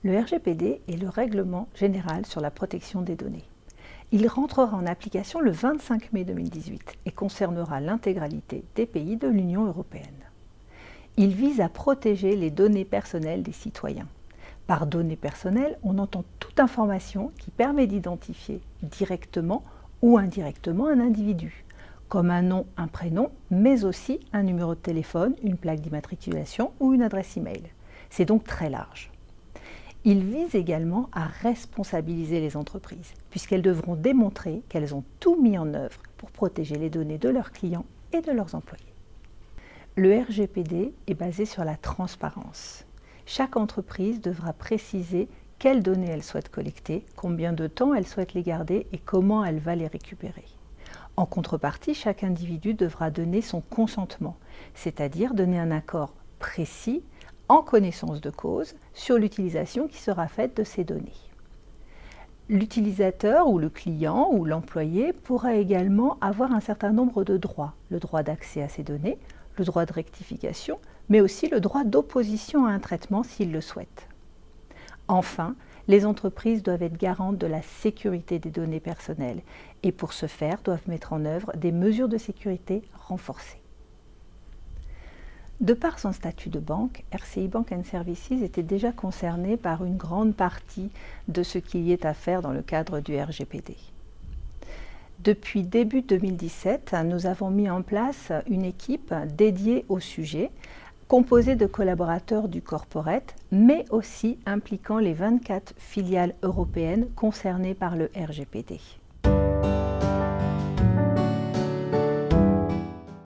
Le RGPD est le règlement général sur la protection des données. Il rentrera en application le 25 mai 2018 et concernera l'intégralité des pays de l'Union européenne. Il vise à protéger les données personnelles des citoyens. Par données personnelles, on entend toute information qui permet d'identifier directement ou indirectement un individu, comme un nom, un prénom, mais aussi un numéro de téléphone, une plaque d'immatriculation ou une adresse e-mail. C'est donc très large. Il vise également à responsabiliser les entreprises, puisqu'elles devront démontrer qu'elles ont tout mis en œuvre pour protéger les données de leurs clients et de leurs employés. Le RGPD est basé sur la transparence. Chaque entreprise devra préciser quelles données elle souhaite collecter, combien de temps elle souhaite les garder et comment elle va les récupérer. En contrepartie, chaque individu devra donner son consentement, c'est-à-dire donner un accord précis, en connaissance de cause, sur l'utilisation qui sera faite de ces données. L'utilisateur ou le client ou l'employé pourra également avoir un certain nombre de droits. Le droit d'accès à ces données, le droit de rectification, mais aussi le droit d'opposition à un traitement s'il le souhaite. Enfin, les entreprises doivent être garantes de la sécurité des données personnelles et pour ce faire doivent mettre en œuvre des mesures de sécurité renforcées. De par son statut de banque, RCI Bank & Services était déjà concerné par une grande partie de ce qu'il y est à faire dans le cadre du RGPD. Depuis début 2017, nous avons mis en place une équipe dédiée au sujet, composée de collaborateurs du corporate, mais aussi impliquant les 24 filiales européennes concernées par le RGPD.